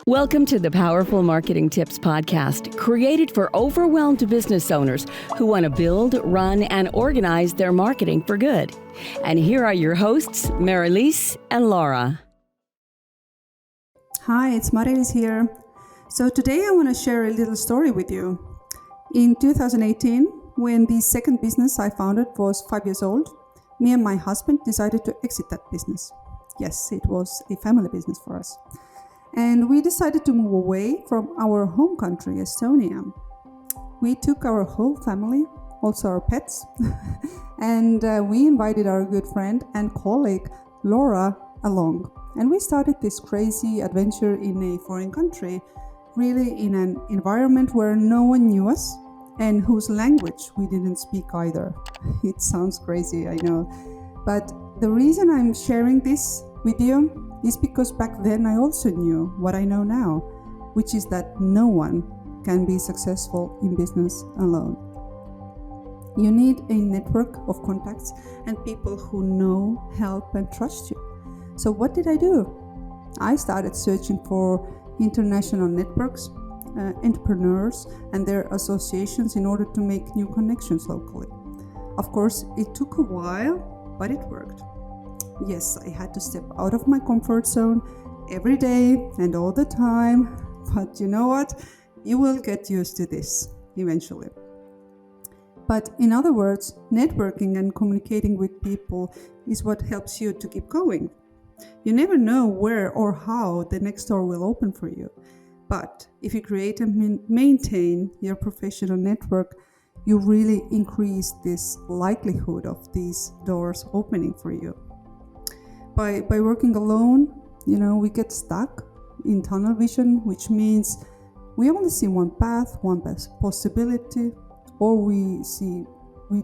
Welcome to the Powerful Marketing Tips podcast, created for overwhelmed business owners who want to build, run, and organize their marketing for good. And here are your hosts, Mari-Liis and Laura. Hi, it's Mari-Liis here. So today I want to share a little story with you. In 2018, when the second business I founded was 5 years old, me and my husband decided to exit that business. Yes, it was a family business for us. And we decided to move away from our home country, Estonia. We took our whole family, also our pets, and we invited our good friend and colleague, Laura, along. And we started this crazy adventure in a foreign country, really in an environment where no one knew us and whose language we didn't speak either. It sounds crazy, I know. But the reason I'm sharing this with you is because back then I also knew what I know now, which is that no one can be successful in business alone. You need a network of contacts and people who know, help, and trust you. So what did I do? I started searching for international networks, entrepreneurs, and their associations in order to make new connections locally. Of course, it took a while, but it worked. Yes, I had to step out of my comfort zone every day and all the time, but you know what? You will get used to this eventually. But in other words, networking and communicating with people is what helps you to keep going. You never know where or how the next door will open for you. But if you create and maintain your professional network, you really increase this likelihood of these doors opening for you. By working alone, we get stuck in tunnel vision, which means we only see one path, one possibility, or we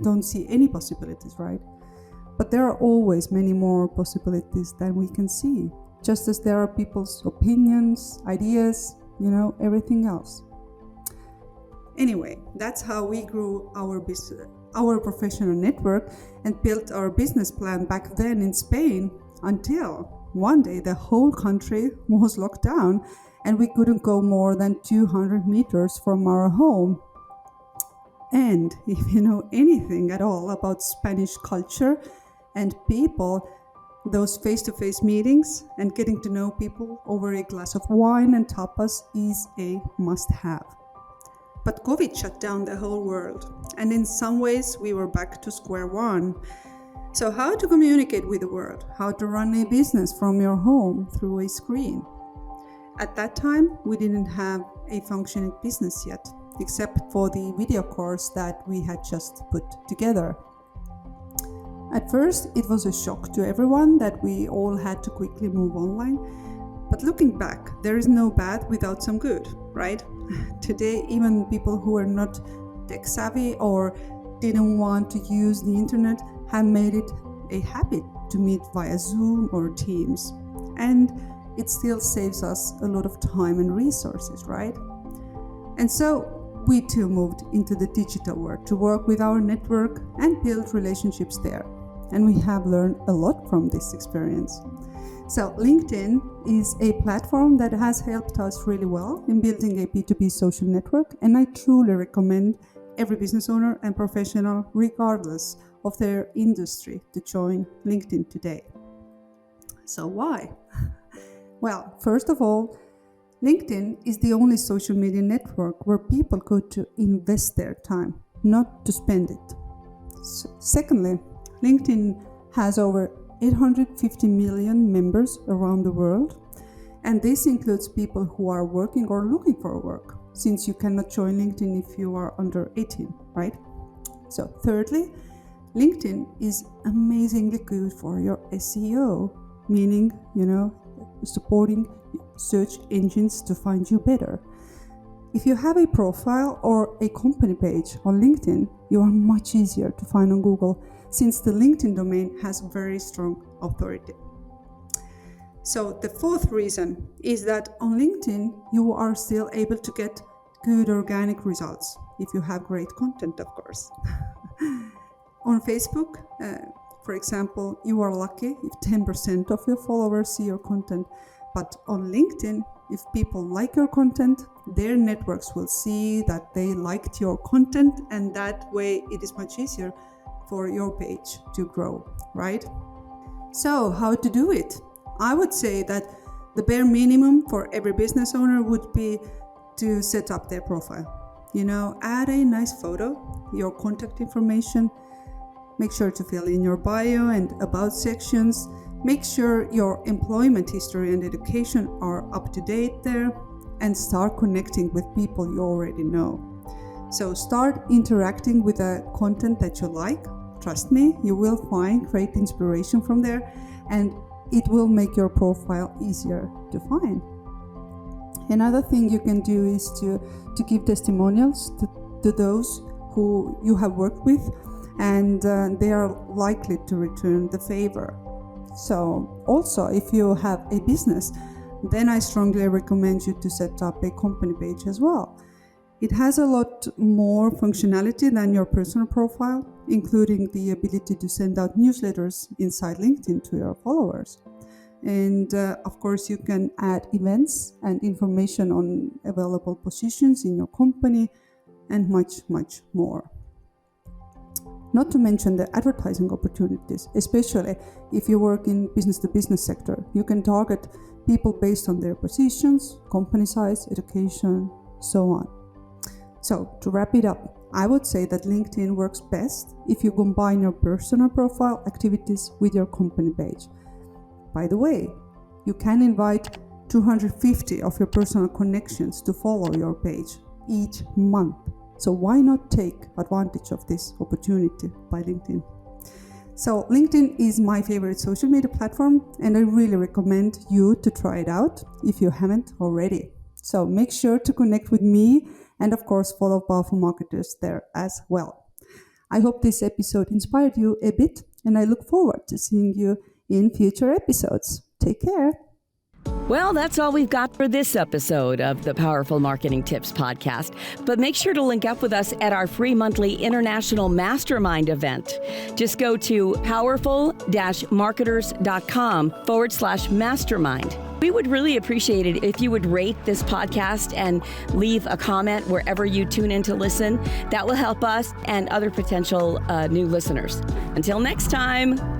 don't see any possibilities, right? But there are always many more possibilities than we can see, just as there are people's opinions, ideas, everything else. Anyway, that's how we grew our professional network and built our business plan back then in Spain, until one day the whole country was locked down and we couldn't go more than 200 meters from our home. And if you know anything at all about Spanish culture and people, those face-to-face meetings and getting to know people over a glass of wine and tapas is a must-have. But COVID shut down the whole world, and in some ways we were back to square one. So how to communicate with the world, how to run a business from your home through a screen. At that time, we didn't have a functioning business yet, except for the video course that we had just put together. At first, it was a shock to everyone that we all had to quickly move online. But looking back, there is no bad without some good, right? Today, even people who are not tech savvy or didn't want to use the internet have made it a habit to meet via Zoom or Teams. And it still saves us a lot of time and resources, right? And so we too moved into the digital world to work with our network and build relationships there. And we have learned a lot from this experience. So LinkedIn is a platform that has helped us really well in building a B2B social network, and I truly recommend every business owner and professional, regardless of their industry, to join LinkedIn today. So why? Well, first of all, LinkedIn is the only social media network where people go to invest their time, not to spend it. Secondly, LinkedIn has over 850 million members around the world, and this includes people who are working or looking for work, since you cannot join LinkedIn if you are under 18, right? So thirdly, LinkedIn is amazingly good for your SEO, meaning, supporting search engines to find you better. If you have a profile or a company page on LinkedIn, you are much easier to find on Google, since the LinkedIn domain has very strong authority. So the fourth reason is that on LinkedIn, you are still able to get good organic results, if you have great content, of course. On Facebook, for example, you are lucky if 10% of your followers see your content, But on LinkedIn, if people like your content, their networks will see that they liked your content, and that way it is much easier for your page to grow, right? So how to do it? I would say that the bare minimum for every business owner would be to set up their profile. Add a nice photo, your contact information, make sure to fill in your bio and about sections, make sure your employment history and education are up to date there, and start connecting with people you already know. So start interacting with the content that you like. Trust me, you will find great inspiration from there, and it will make your profile easier to find. Another thing you can do is to give testimonials to those who you have worked with, and they are likely to return the favor. So also, if you have a business, then I strongly recommend you to set up a company page as well. It has a lot more functionality than your personal profile, including the ability to send out newsletters inside LinkedIn to your followers. And of course, you can add events and information on available positions in your company and much, much more. Not to mention the advertising opportunities, especially if you work in business-to-business sector. You can target people based on their positions, company size, education, so on. So to wrap it up, I would say that LinkedIn works best if you combine your personal profile activities with your company page. By the way, you can invite 250 of your personal connections to follow your page each month. So why not take advantage of this opportunity by LinkedIn? So LinkedIn is my favorite social media platform, and I really recommend you to try it out if you haven't already. So make sure to connect with me and of course follow Powerful Marketers there as well. I hope this episode inspired you a bit, and I look forward to seeing you in future episodes. Take care. Well, that's all we've got for this episode of the Powerful Marketing Tips podcast. But make sure to link up with us at our free monthly international mastermind event. Just go to powerful-marketers.com/mastermind. We would really appreciate it if you would rate this podcast and leave a comment wherever you tune in to listen. That will help us and other potential new listeners. Until next time.